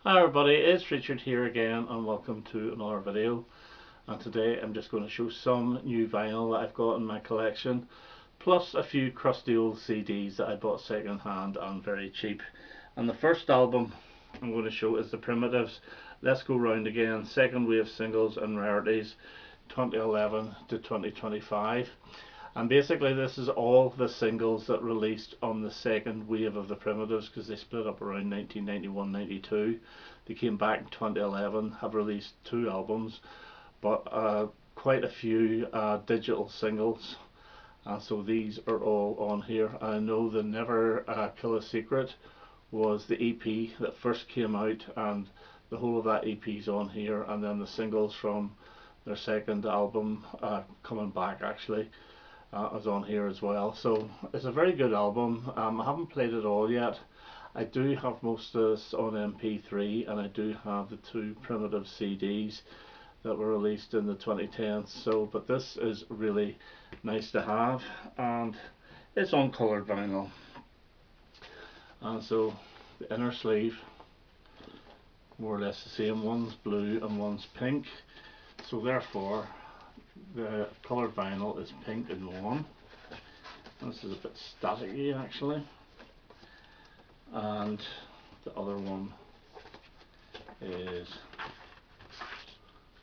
Hi everybody, it's Richard here again and welcome to another video. And today I'm just going to show some new vinyl that I've got in my collection, plus a few crusty old CDs that I bought second hand and very cheap. And the first album I'm going to show is The Primitives' Let's Go Round Again, Second Wave Singles and Rarities 2011 to 2025. And basically this is all the singles that released on the second wave of the Primitives, because they split up around 1991-92. They came back in 2011, have released 2 albums, but quite a few digital singles. So these are all on here. I know the Never Kill a Secret was the EP that first came out, and the whole of that EP is on here, and then the singles from their second album, coming back actually, is on here as well. So it's a very good album. I haven't played it all yet. I do have most of this on MP3, and I do have the 2 Primitive CDs that were released in the 2010s. So, but this is really nice to have, and it's on coloured vinyl. And so the inner sleeve, more or less the same. One's blue and one's pink. So therefore the coloured vinyl is pink in one. This is a bit staticky actually, and the other one is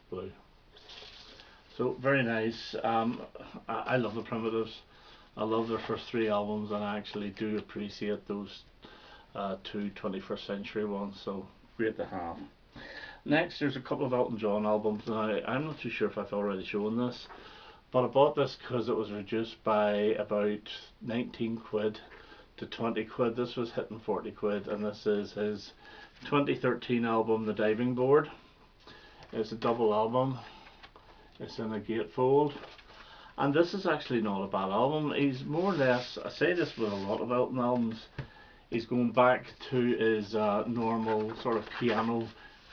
blue. So very nice. I love the Primitives. I love their first 3 albums, and I actually do appreciate those 2 21st century ones, so great to have. Next, there's a couple of Elton John albums. Now, I'm not too sure if I've already shown this, but I bought this because it was reduced by about 19 quid to 20 quid. This was hitting 40 quid, and this is his 2013 album, The Diving Board. It's a double album. It's in a gatefold, and this is actually not a bad album. He's more or less, I say this with a lot of Elton albums, he's going back to his normal sort of piano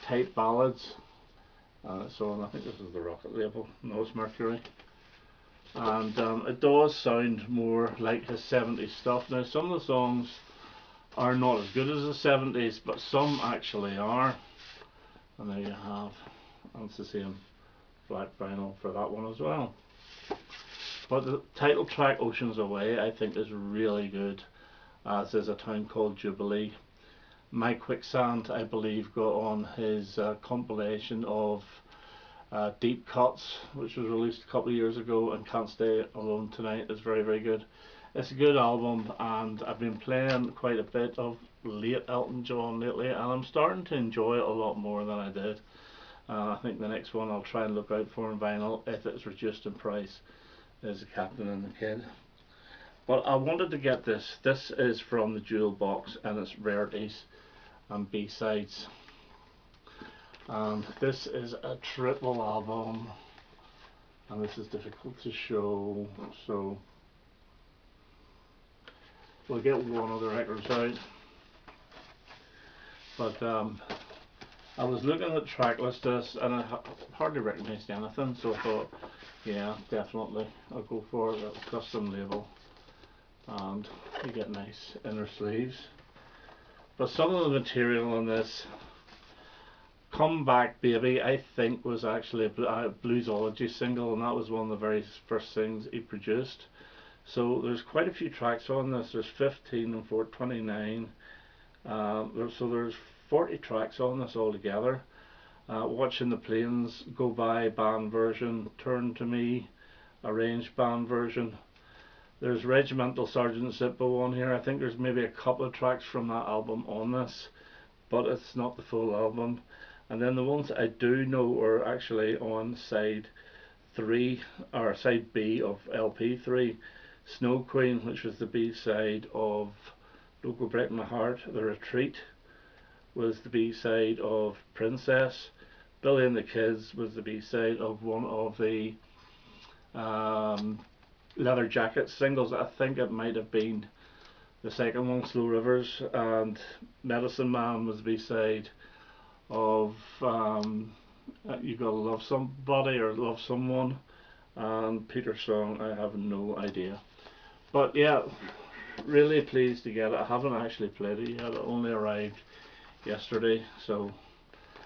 type ballads. So I think this is the Rocket label, no, it's Mercury, and it does sound more like his 70s stuff. Now some of the songs are not as good as the 70s, but some actually are, and there you have, and it's the same black vinyl for that one as well. But the title track, Oceans Away, I think is really good, as is A Town Called Jubilee. My Quicksand, I believe, got on his compilation of Deep Cuts, which was released a couple of years ago, and Can't Stay Alone Tonight is very, very good. It's a good album, and I've been playing quite a bit of late Elton John lately, and I'm starting to enjoy it a lot more than I did. I think the next one I'll try and look out for in vinyl, if it's reduced in price, is The Captain and the Kid. But I wanted to get this. This is from the Jewel box, and it's Rarities and B-sides. And this is a triple album, and this is difficult to show, so we'll get one of the records out. But I was looking at track listers, and I hardly recognised anything, so I thought, yeah, definitely I'll go for it. A custom label, and you get nice inner sleeves. But some of the material on this, Come Back Baby, I think was actually a Bluesology single, and that was one of the very first things he produced. So there's quite a few tracks on this. There's 15 and 29, so there's 40 tracks on this altogether. Watching the Planes Go By band version, Turn to Me arranged band version. There's Regimental Sergeant Zippo on here. I think there's maybe a couple of tracks from that album on this, but it's not the full album. And then the ones I do know are actually on side 3 or side B of LP3. Snow Queen, which was the B-side of Don't Go Break My Heart. The Retreat was the B-side of Princess. Billy and the Kids was the B-side of one of the Leather Jacket singles. I think it might have been the second one, Slow Rivers. And Medicine Man was the B-side of You Gotta Love Somebody or Love Someone. And Peter's song, I have no idea. But yeah, really pleased to get it. I haven't actually played it yet. It only arrived yesterday, so,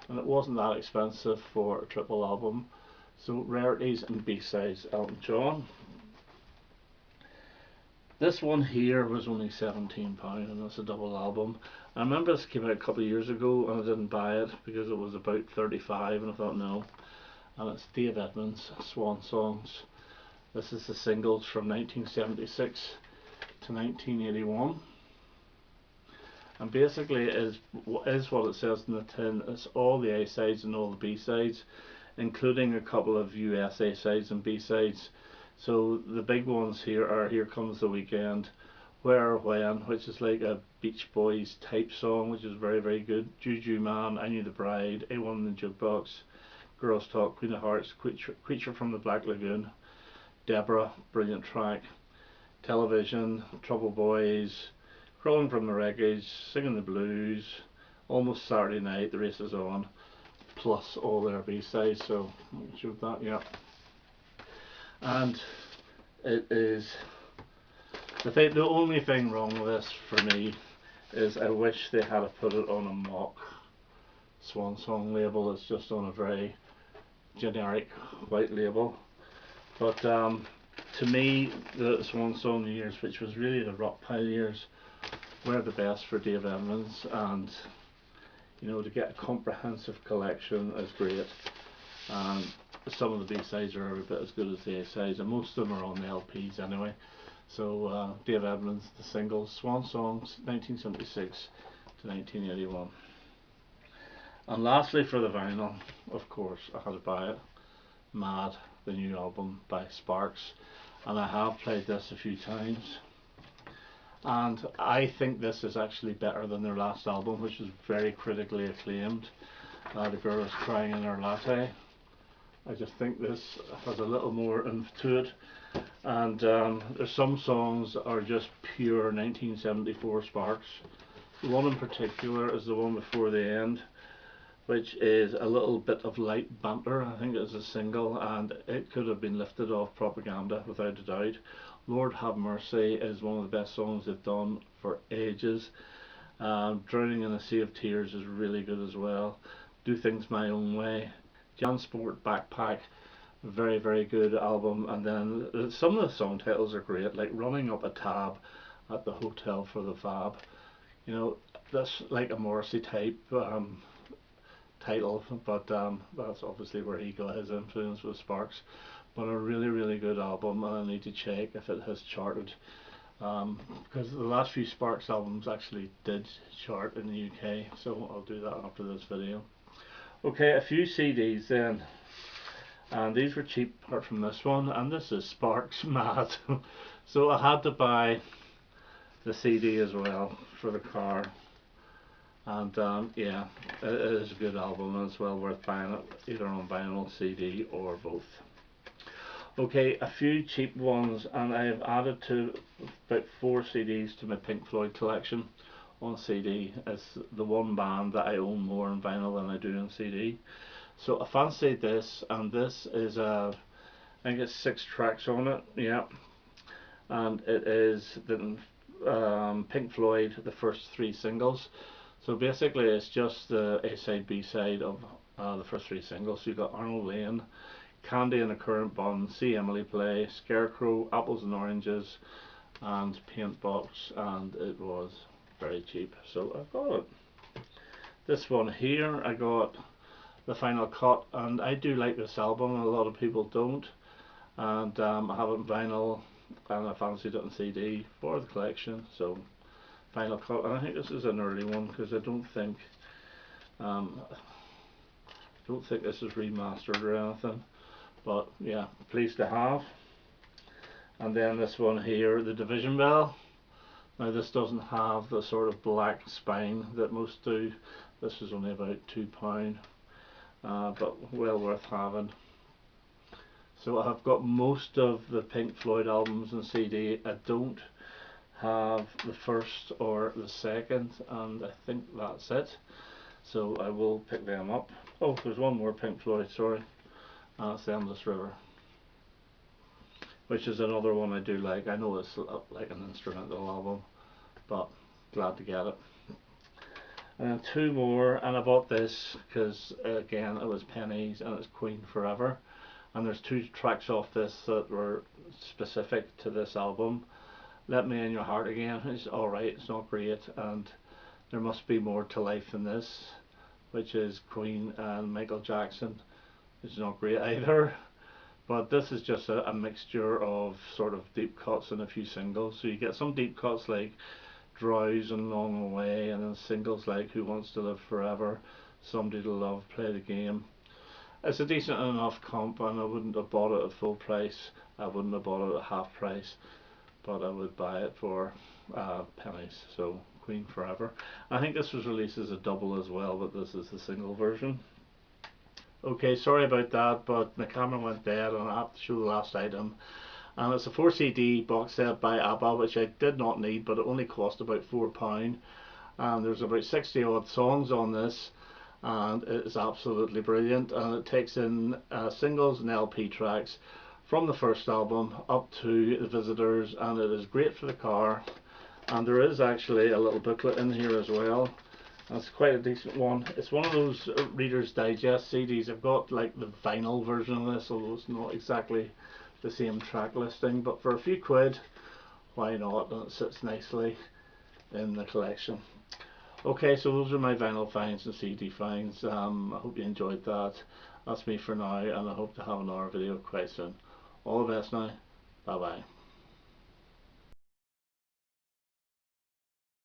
and it wasn't that expensive for a triple album. So rarities and B-sides, Elton John. This one here was only £17 and it's a double album. I remember this came out a couple of years ago and I didn't buy it because it was about 35 and I thought no. And it's Dave Edmunds, Swan Songs. This is the singles from 1976 to 1981. And basically it is what it says in the tin. It's all the A sides and all the B sides, including a couple of US A sides and B sides. So the big ones here are Here Comes the Weekend, Where or When, which is like a Beach Boys type song, which is very, very good. Juju Man, I Knew the Bride, A1 in the Jukebox, Girls Talk, Queen of Hearts, Creature from the Black Lagoon, Deborah, brilliant track, Television, Trouble Boys, Crawling from the Wreckage, Singing the Blues, Almost Saturday Night, The Race is On, plus all their B-sides, so I'll show that, yeah. And it is the only thing wrong with this for me is I wish they had put it on a mock Swan Song label. It's just on a very generic white label. But to me, the Swan Song years, which was really the rock pile years, were the best for Dave Edmunds, and you know, to get a comprehensive collection is great. And some of the B-sides are every bit as good as the A-sides, and most of them are on the LPs anyway. So Dave Edmunds, the singles, Swan Songs, 1976 to 1981. And lastly, for the vinyl, of course, I had to buy it. Mad, the new album by Sparks, and I have played this a few times. And I think this is actually better than their last album, which was very critically acclaimed. The Girl Is Crying in Her Latte. I just think this has a little more oomph to it, and there's some songs that are just pure 1974 Sparks. The one in particular is the one before the end, which is a little bit of light banter. I think it's a single and it could have been lifted off Propaganda without a doubt. Lord Have Mercy is one of the best songs they've done for ages. Drowning in a Sea of Tears is really good as well. Do Things My Own Way, Jansport Backpack, very, very good album. And then some of the song titles are great, like Running Up a Tab at the Hotel for the Fab. You know, that's like a Morrissey type title, but that's obviously where he got his influence with Sparks. But a really, really good album, and I need to check if it has charted, because the last few Sparks albums actually did chart in the UK, so I'll do that after this video. Okay, a few CDs then, and these were cheap apart from this one, and this is Sparks Mad. So I had to buy the CD as well for the car, and yeah, it is a good album and it's well worth buying it, either on vinyl, CD or both. Okay, a few cheap ones, and I have added to about 4 CDs to my Pink Floyd collection on CD. It's the one band that I own more on vinyl than I do on CD. So I fancied this, and this is I think it's 6 tracks on it, yeah, and it is the Pink Floyd, the first 3 singles. So basically it's just the A-side, B-side of the first 3 singles. So you've got Arnold Lane, Candy and a Currant Bun, See Emily Play, Scarecrow, Apples and Oranges, and Paint Box, and it was very cheap, so I've got it. This one here, I got the Final Cut, and I do like this album, a lot of people don't, and I have it in vinyl, and I fancied it on CD for the collection, so Final Cut. And I think this is an early one, because I don't think this is remastered or anything. But yeah, pleased to have. And then this one here, the Division Bell. Now this doesn't have the sort of black spine that most do. This is only about £2, but well worth having. So I've got most of the Pink Floyd albums on CD. I don't have the first or the second, and I think that's it. So I will pick them up. Oh, there's one more Pink Floyd, sorry. It's The Endless River, which is another one I do like. I know it's like an instrumental album, but glad to get it. And then two more, and I bought this because again it was pennies, and it's Queen Forever. And there's two tracks off this that were specific to this album. Let Me In Your Heart Again is alright, it's not great, and There Must Be More to Life Than This, which is Queen and Michael Jackson. It's not great either. But this is just a mixture of sort of deep cuts and a few singles. So you get some deep cuts like Drowse and Long Away, and then singles like Who Wants to Live Forever, Somebody to Love, Play the Game. It's a decent enough comp, and I wouldn't have bought it at full price. I wouldn't have bought it at half price, but I would buy it for pennies. So Queen Forever. I think this was released as a double as well, but this is the single version. Okay, sorry about that, but my camera went dead and I have to show the last item. And it's a 4 CD box set by ABBA, which I did not need, but it only cost about £4. And there's about 60 odd songs on this, and it is absolutely brilliant. And it takes in singles and LP tracks from the first album up to The Visitors, and it is great for the car. And there is actually a little booklet in here as well. That's quite a decent one. It's one of those Reader's Digest CDs. I've got like the vinyl version of this, although it's not exactly the same track listing, but for a few quid, why not? And it sits nicely in the collection. Okay, so those are my vinyl finds and CD finds. I hope you enjoyed that. That's me for now, and I hope to have another video quite soon. All the best now. Bye bye.